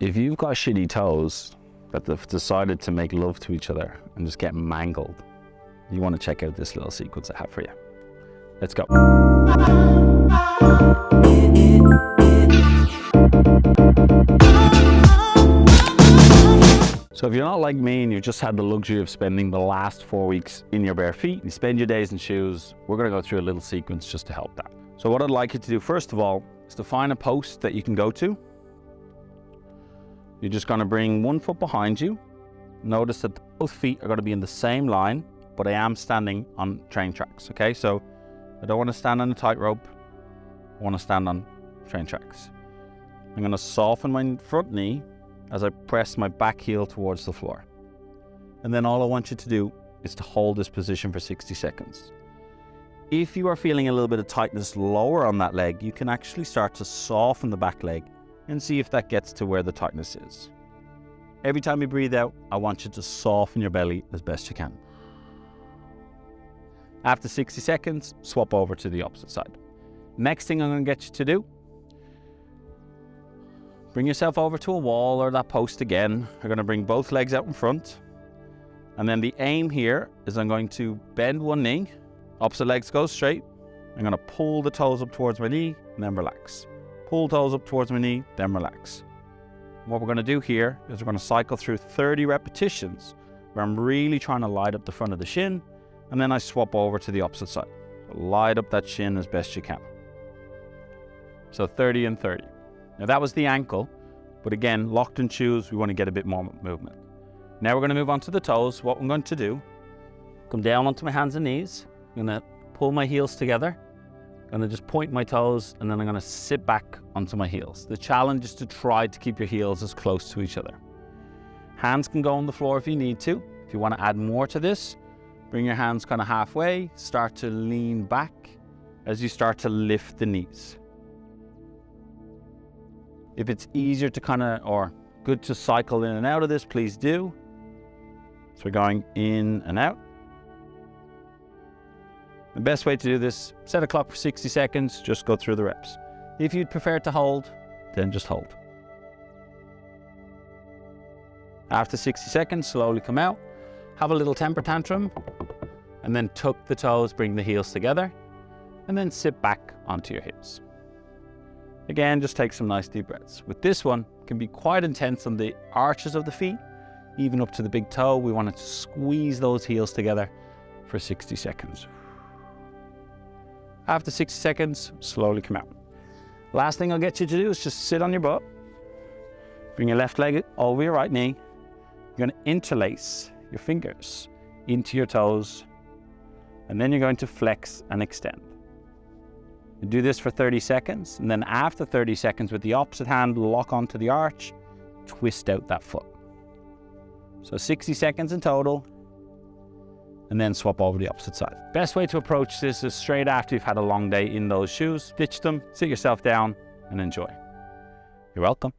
If you've got shitty toes that they've decided to make love to each other and just get mangled, you want to check out this little sequence I have for you. Let's go. So if you're not like me and you've just had the luxury of spending the last 4 weeks in your bare feet, you spend your days in shoes, we're going to go through a little sequence just to help that. So what I'd like you to do first of all is to find a post that you can go to. You're just going to bring 1 foot behind you. Notice that both feet are going to be in the same line, but I am standing on train tracks, okay? So I don't want to stand on a tightrope. I want to stand on train tracks. I'm going to soften my front knee as I press my back heel towards the floor. And then all I want you to do is to hold this position for 60 seconds. If you are feeling a little bit of tightness lower on that leg, you can actually start to soften the back leg and see if that gets to where the tightness is. Every time you breathe out, I want you to soften your belly as best you can. After 60 seconds, swap over to the opposite side. Next thing I'm going to get you to do, bring yourself over to a wall or that post again. You're going to bring both legs out in front. And then the aim here is I'm going to bend one knee, opposite legs go straight. I'm going to pull the toes up towards my knee and then relax. Pull toes up towards my knee, then relax. What we're going to do here is we're going to cycle through 30 repetitions where I'm really trying to light up the front of the shin, and then I swap over to the opposite side. So light up that shin as best you can. So 30 and 30. Now that was the ankle, but again, locked in shoes, we want to get a bit more movement. Now we're going to move on to the toes. What I'm going to do, come down onto my hands and knees. I'm going to pull my heels together. I'm going to just point my toes and then I'm going to sit back onto my heels. The challenge is to try to keep your heels as close to each other. Hands can go on the floor if you need to. If you want to add more to this, bring your hands kind of halfway, start to lean back as you start to lift the knees. If it's easier to or good to cycle in and out of this, please do. So we're going in and out. The best way to do this, set a clock for 60 seconds, just go through the reps. If you'd prefer to hold, then just hold. After 60 seconds, slowly come out, have a little temper tantrum, and then tuck the toes, bring the heels together, and then sit back onto your heels. Again, just take some nice deep breaths. With this one, it can be quite intense on the arches of the feet, even up to the big toe. We want to squeeze those heels together for 60 seconds. After 60 seconds, slowly come out. Last thing I'll get you to do is just sit on your butt. Bring your left leg over your right knee. You're going to interlace your fingers into your toes, and then you're going to flex and extend. You do this for 30 seconds, and then after 30 seconds with the opposite hand, lock onto the arch, twist out that foot. So 60 seconds in total, and then swap over the opposite side. Best way to approach this is straight after you've had a long day in those shoes. Ditch them, sit yourself down, and enjoy. You're welcome.